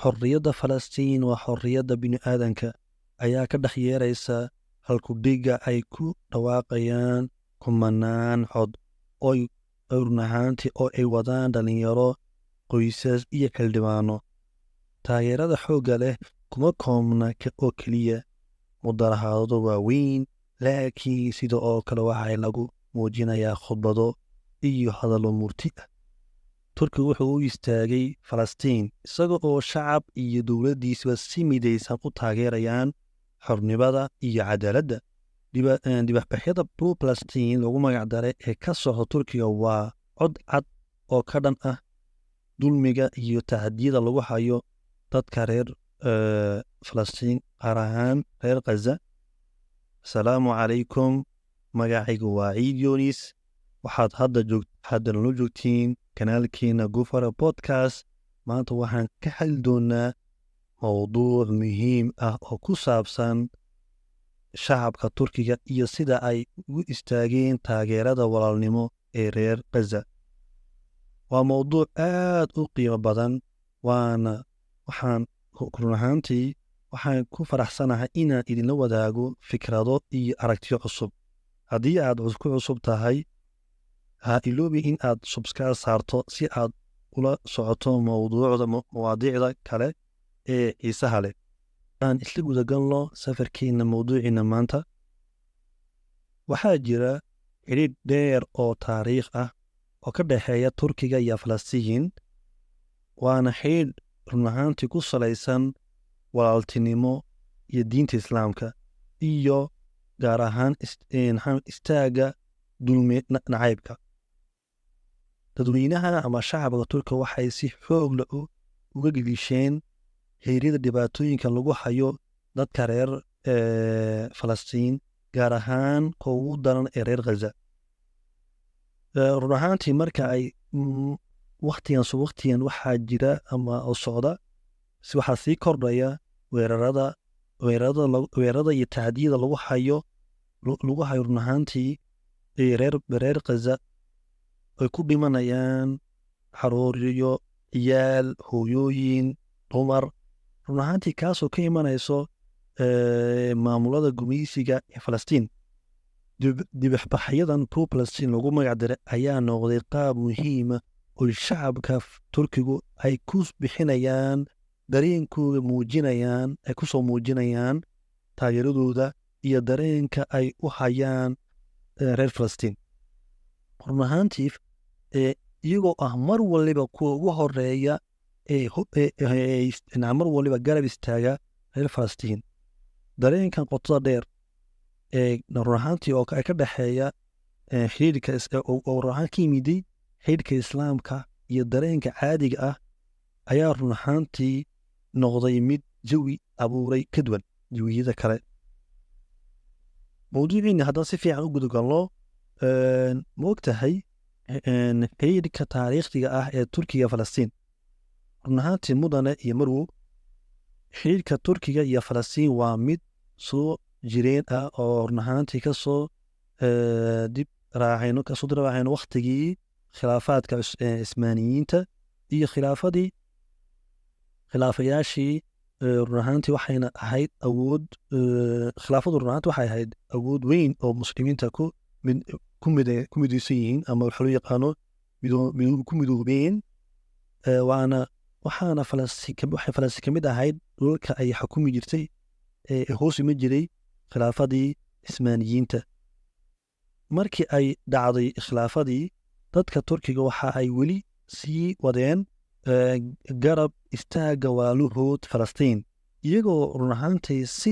xorriyadda Falastiin waa xorriyadda bini'aadanka ayaa ka dhex yeeraysa halkudhigga ay ku dhawaaqayaan kumanaan cod oy run ahaantii oo ay wadaan dhalinyaro, qoysas iyo xildhibaano. taageerada xoogga leh kuma koobna oo keliya mudaharaado waaweyn, laakiin sida oo kale waxaa lagu muujinayaa khudbado iyo hadallo murti ah. Turkigu wuxuu u istaagay Falastiin isaga oo shacab iyo dowladdiisaba si midaysan u taageerayaan xornimada iyo cadaaladda. Dibadbaxyada pro-Palestine lagu magac daray ee ka socda Turkiga waa cod cad oo ka dhan ah dulmiga iyo tacadiyada lagu hayo dadka reer Falastiin, gaar ahaan reer Gaza. Asalaamu calaykum, magacaygu waa Ciid Yoonis. waxaad hadda nala joogtiin kanaalkeena Gofara Podcast. maanta waxaan ka hadli doonaa mowduuc muhiim ah oo ku saabsan shacabka Turkiga iyo sida ay ugu istaageen taageerada walaalnimo ee reer Gaza. waa mowduuc aad u qiimo badan, waxaan run ahaantii waxaan ku faraxsanahay inaan idinla wadaago fikrado iyo aragtiyo cusub. haddii aad ku cusub tahay, ha iloobi in aad subscribe saarto si aad ula socoto mawaadiicda kale ee xiisaha leh. aan isla gudagalno safarkeena mowduuciina maanta. waxaa jira xidhiidh dheer oo taariikh ah oo ka dhexeeya Turkiga iyo Falastiin, waana xidhiidh run ahaantii ku salaysan walaaltinimo iyo diinta Islaamka, iyo gaar ahaan istaagga dulmi nacaybka. dadweynaha ama shacabka Turkiga waxay si xoog leh uga gilgisheen heeryada dhibaatooyinka lagu hayo dadka reer Falastiin, gaar ahaan kuwa ugu daran ee reer Gaza. run ahaantii marka ay waqtigan waxaa jira ama socda waxaa sii kordhaya weerarada iyo tacdiyada lagu hayo run ahaantii reer Gaza. ay ku dhimanayaan xaruuriyo, ciyaal, hooyooyin, dumar, run ahaantii kaasoo ka imanayso maamulada gumeysiga ee Falastiin. dibadbaxyadan pro-Palestine lagu magac daray ayaa noqday qaab muhiima oo shacabka Turkigu ay ku bixinayaan dareenkooda, ay kusoo muujinayaan taageeradooda iyo dareenka ay u hayaan reer Falastiin. run ahaantii iyagoo ah mar waliba kuwa ugu horeeya mar waliba garab istaaga reer Falastiin. dareenkan qotada dheer run ahaantii oo ka dhexeeya xidhiidhka oo run ahaan ka yimiday xidhiidhka Islaamka iyo dareenka caadiga ah ayaa run ahaantii noqday mid jawi abuuray ka duwan jawiyada kale. mowduuciina haddaan si fiican u gudagalno, ma ogtahay xidhiidhka taariikhiga ah ee Turkiga Falastiin. run ahaantii mudane iyo marwow, xidhiidhka Turkiga iyo Falastiin waa mid soo jireen ah oo run ahaantii kasoo dib raacayno waqtigii khilaafaadka Cismaaniyiinta iyo khilaafayaashii. run ahaantii waxayna ahayd khilaafadu run ahaantii waxay ahayd awood weyn oo muslimiinta ku midaysan yihiin, ama waxa loo yaqaano ku midoobeen. waxaana Falastiin ka mid ahayd dhulalka ay xukumi jirtay hoos ima jiray khilaafadii Cismaaniyiinta. markii ay dhacday khilaafadii, dadka Turkiga waxa ay weli sii wadeen garab istaagga walaalahood Falastiin, iyagoo run ahaantii si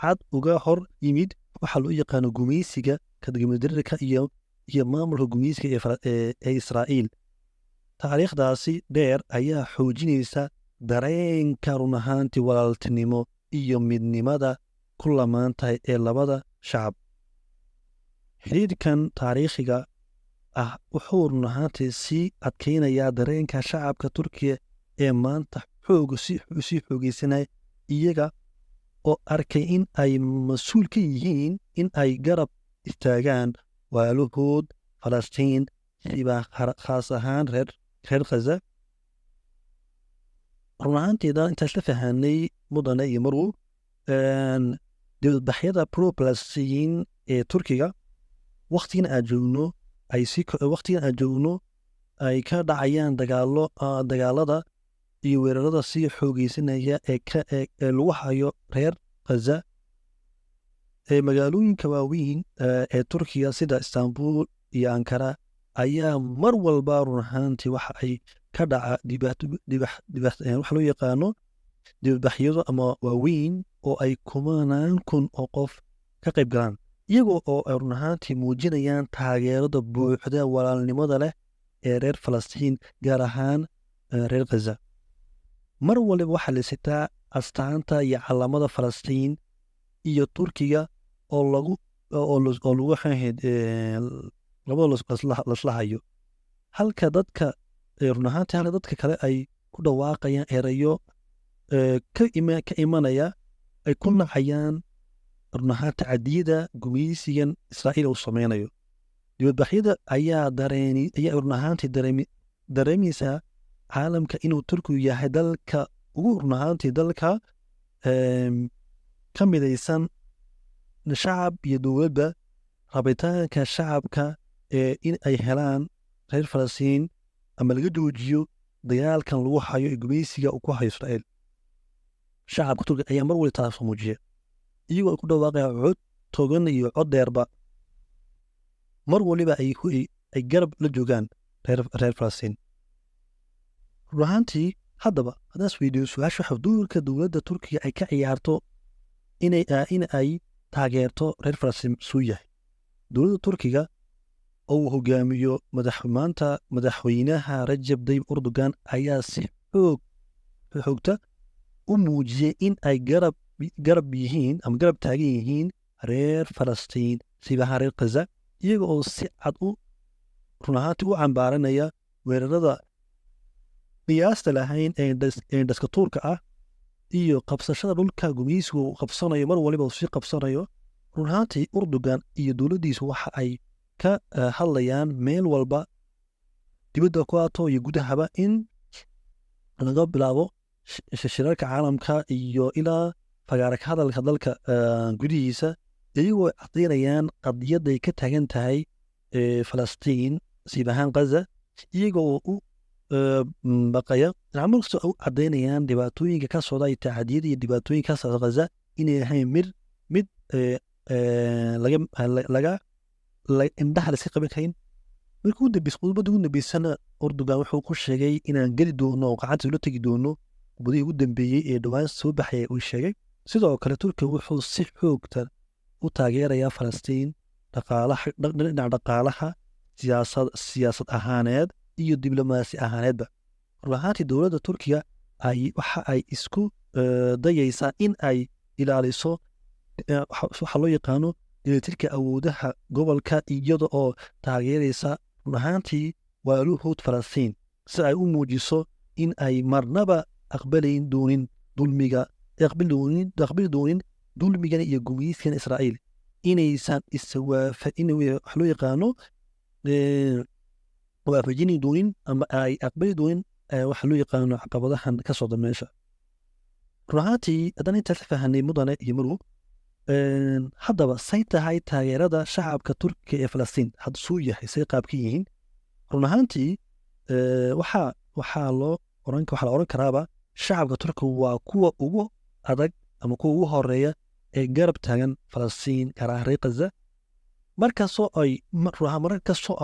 cad uga hor yimid waxa loo yaqaano gumeysiga kadgamadarka iyo maamulka gumeysiga ee Israa'iil. taariikhdaasi dheer ayaa xoojinaysa dareenka run ahaantii walaaltinimo iyo midnimada ku lamaan tahay ee labada shacab. xidhiidhkan taariikhiga ah wuxuu run ahaantii sii adkeynayaa dareenka shacabka Turkiga ee maanta sii xoogeysanaya, iyaga oo arkay in ay mas-uul ka yihiin in ay garab istaagaan walaalahood Falastiin, siba khaas ahaan reer Gaza. run ahaanteeda intaas la fahanay mudane iyo marwo dibadbaxyada pro-Palestine ee Turkiga waqtigan aan joogno waqtigan aan joogno ay ka dhacayaan dagaalada iyo weerarada sii xoogeysanaya ee lagu hayo reer Gaza ee magaalooyinka waaweyn ee Turkiga sida Istanbul iyo Ankara ayaa mar walba run ahaantii waxa ay ka dhaca waxa loo yaqaano dibadbaxyado ama waaweyn oo ay kumanaan kun oo qof ka qayb galaan iyagoo oo ay run ahaantii muujinayaan taageerada buuxda walaalnimada leh ee reer Falastiin gaar ahaan reer Gaza mar waliba waxaa la sitaa astaanta iyo calamada Falastiin iyo Turkiga oo lagu xahayd labada lasla hayo halka dadka run ahaantii halka dadka kale ay ku dhawaaqayaan erayo ka imanaya ay ku nacayaan run ahaantii cadiyada gumeysigan Israa'iil uu sameynayo dibadbaxyada ayaa run ahaantii dareemaysaa caalamka inuu Turkigu yahay dalka ugu run ahaantii dalka ka midaysan shacab iyo dowladda rabitaanka shacabka in ay helaan reer Falastiin ama laga joojiyo dagaalkan lagu hayo ee gumeysiga uu ku hayo Israa'iil shacabka Turkiga ayaa mar waliba taas muujiya iyagoo ay ku dhawaaqayaan cod togan iyo cod dheerba mar waliba ay garab la joogaan reer Falastiin run ahaantii haddaba haddaas weydiiyo su-aasha waxa doorka dowladda Turkiga ay ka ciyaarto in ay taageerto reer Falastiin suu yahay dowladda Turkiga oo uu hogaamiyo madaxweynaha Rajab Tayyip Erdogan ayaa si xoogta u muujiyey in ay garab yihiin ama garab taagan yihiin reer Falastiin sibaha reer Gaza iyaga oo si cad run ahaantii u cambaaranaya weerarada qiyaasta lahayn ee daskatuurka ah iyo qabsashada dhulka gumeysigu uu qabsanayo mar waliba uu sii qabsanayo run ahaantii Erdogan iyo dowladdiisu waxa ay ka hadlayaan meel walba dibadda ku aato iyo gudahaba in laga bilaabo shirarka caalamka iyo ilaa fagaara ka hadalka dalka gudihiisa iyagoo caddaynayaan qadiyadday ka taagan tahay Falastiin siib ahaan Gaza iyagoo u baqaya mar kasta u caddaynayaan dhibaatooyinka ka socda iyo tacadiyada iyo dhibaatooyinka ka socda Gaza inay ahayn mid laga indhaha la iska qaban karin khudbadda ugu dambeysana Erdogan wuxuu ku sheegay inaan geli doono oo gacanta ula tegi doono khudbadihii ugu dambeeyey ee dhowaan soo baxaya uu sheegay sidoo kale Turkiga wuxuu si xoogta u taageerayaa Falastiin dhinaca dhaqaalaha siyaasad ahaaneed iyo diblomaasi ahaaneedba run ahaantii dowladda Turkiga waxa ay isku dayaysaa in ay ilaaliso waxa loo yaqaano dheelitirka awoodaha gobolka iyada oo taageeraysa run ahaantii waaluhood Falastiin si ay u muujiso in ay marnaba aqbali doonin dulmigan iyo gumeysigan Israa'iil inaysan wax loo yaqaano waafajini doonin ama ay aqbali doonin waxa loo yaqaano caqabadahan ka socda meesha run ahaantii haddaan intaas fahanay mudane iyo marwo haddaba say tahay taageerada shacabka Turkiga ee Falastiin had suu yahay say qaab ka yihiin run ahaantii waxaa la oran karaaba shacabka Turkiga waa kuwa ugu adag ama kuwa ugu horeeya ee garab taagan Falastiin gaar ahaan reer Gaza markastoo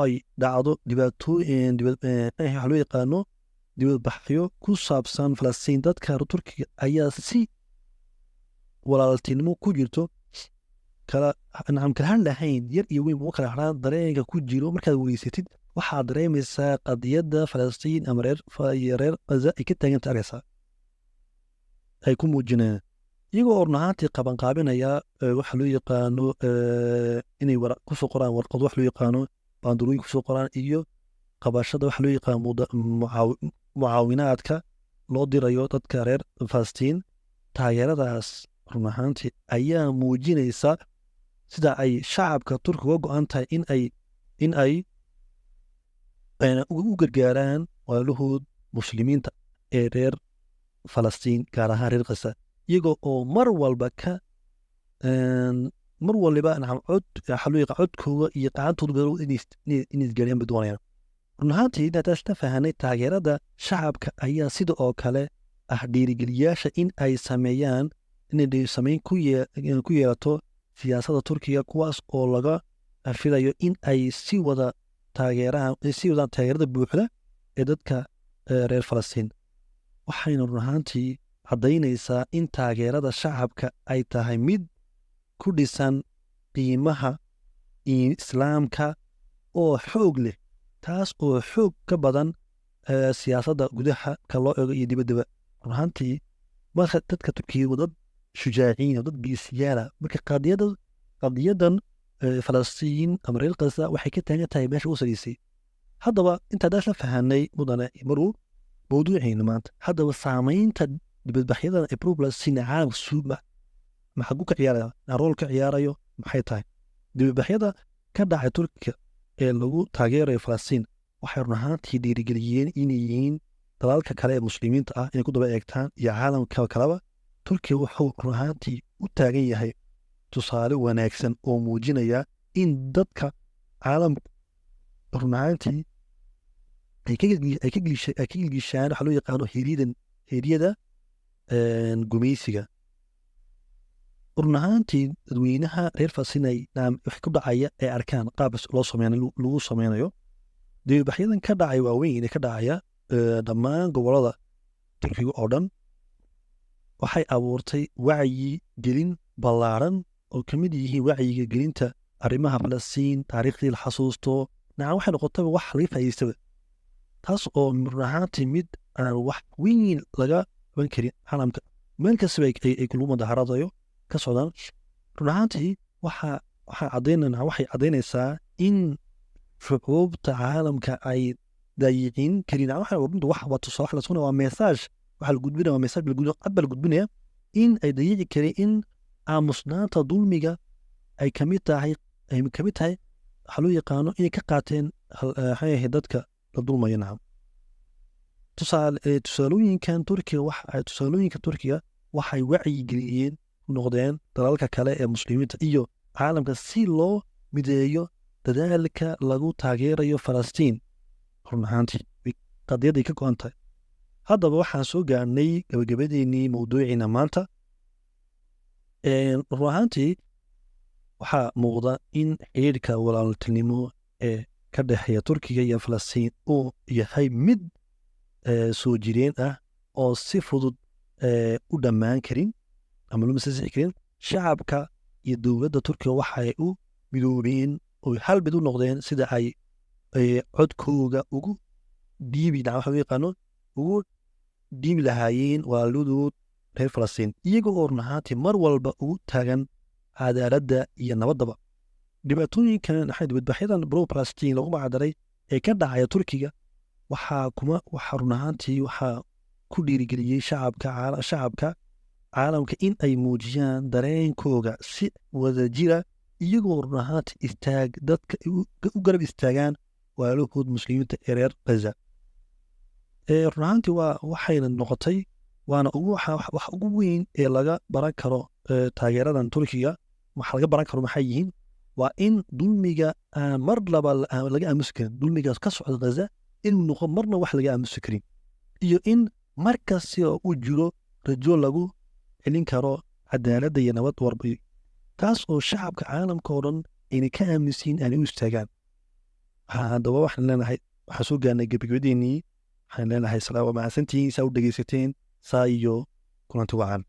ay dhacdo dhibaatooyin waxa loo yaqaano dibadbaxyo ku saabsan Falastiin dadka Turkiga ayaa si walaaltinimo ku jirto kala han lahayn yar iyo weyn kala haraan dareenka ku jiro markaad weysatid waxaad dareemaysaa qadiyadda Falastiin ama reer Gaza ay ka taagan tahay ay ku muujinayaan iyagoo run ahaantii qabanqaabinaya waxa loo yaqaano inay kusoo qoraan warqado wax loo yaqaano baandurooyin kusoo qoraan iyo qabashada waxa loo yaqaano mucaawinaadka loo dirayo dadka reer Falastiin taageeradaas run ahaantii ayaa muujinaysa sida ay shacabka Turkiga uga go-an tahay in ay u gargaaraan walaalahood muslimiinta ee reer falastiin gaar ahaan reer kasa iyagoo oo mar walba ka mar waliba xaluuqa codkooda iyo qacantooda inay isgaariyaan bay doonayaan run ahaantii intaas la fahanay taageerada shacabka ayaa sida oo kale ah dhiirigeliyaasha in ay sameeyaan inay sameyn ku yeelato siyaasadda turkiga kuwaas oo laga filayo in ay si wadaan taageerada buuxda ee dadka reer falastiin waxayna run ahaantii caddaynaysaa in taageerada shacabka ay tahay mid ku dhisan qiimaha islaamka oo xoog leh taas oo xoog ka badan siyaasadda gudaha ka loo eego iyo dibaddaba run ahaantii marka dadka turkiya waa dad shujaaciin oo dad geesiyaala marka qadiyadan falastiin ama reer kasa waxay ka taagan tahay meesha u sariisay haddaba intaadaas la fahanay mudane maruu mawduucayna maanta haddaba saamaynta dibadbaxyadan ee pro-Palestine caalamka suuba maxagu ka ciyaaraya rool ka ciyaarayo maxay tahay dibadbaxyada ka dhacay turkiga ee lagu taageerayo falastiin waxay run ahaantii dhiirigeliyeen inay yihiin dalalka kale ee muslimiinta ah inay ku daba eegtaan iyo caalamka kaleba turkiga wuxuu run ahaantii u taagan yahay tusaale wanaagsan oo muujinaya in dadka caalamka run ahaantii ay ka gilgishaan waxaa loo yaqaano heeryada gumeysiga run ahaantii dadweynaha reer falastiin wax ku dhacaya ee arkaan qaab lagu sameynayo dibadbaxyadan ka dhacay waaweyn ee ka dhacaya dhammaan gobolada turkiga oo dhan waxay abuurtay wacyi gelin ballaaran oo ka mid yihiin wacyiga gelinta arrimaha falastiin taariikhdii la xasuusto waxay noqotaba wax laga faa'iidaystaba taas oo run ahaantii mid aan wax weyn laga qaban karin caalamka meel kastaba ay kulu mudaharaadayo ka socdaan run ahaantii waxay caddaynaysaa in shucuubta caalamka ay daayicin karin waa mesaaj waxaa la gudbinaya waa mesaaj la gudbinaya in ay dayici karin in aamusnaanta dulmiga ay kamid tahay waxaa loo yaqaano inay ka qaateen dadka la dulmaya nacam tusaalooyinka turkiga waxay wacyigeliyeen noqdeen dalalka kale ee muslimiinta iyo caalamka si loo mideeyo dadaalka lagu taageerayo falastiin run ahaantii qadiyaday ka go-an tahay haddaba waxaan soo gaarnay gabagabadeennii mawduuciina maanta run ahaantii waxaa muuqda in xiriirka walaaltinimo ee ka dhexeeya turkiga iyo falastiin uu yahay mid soo jireen ah oo si fudud u dhammaan karin ama lama sasixi karin shacabka iyo dowladda turkiga waxay u midoobeen oo hal mid u noqdeen sida ay codkooga ugu dhiibi lahaayeen walaaladood reer falastiin iyaga oo run ahaantii mar walba ugu taagan cadaaladda iyo nabaddaba dhibaatooyinkan dibadbaxyadan pro-Palestine lagu magacdaray ee ka dhacaya turkiga waxaa run ahaantii waxaa ku dhiirigeliyey shacabka caalamka in ay muujiyaan dareenkooga si wadajira iyagoo run ahaantii dadka u garab istaagaan walaalahood muslimiinta ee reer gaza run ahaantii waxayna noqotay waana wax ugu weyn ee laga baran karo taageeradan turkiga waxa laga baran karo maxay yihiin waa in dulmiga aan mar laba laga aamusi karin dulmigaas ka socda gaza inuu noqo marna wax laga aamusi karin iyo in mar kasta uu jiro rajo lagu celin karo cadaaladda iyo nabad warbi taas oo shacabka caalamka oo dhan ayna ka aaminsiin aanay u istaagaan haddaba waxaan soo gaarnay gabagabadeennii waxaan leenahay salaam waa mahadsantihiin saa u dhegaysateen saa iyo kulanti wacan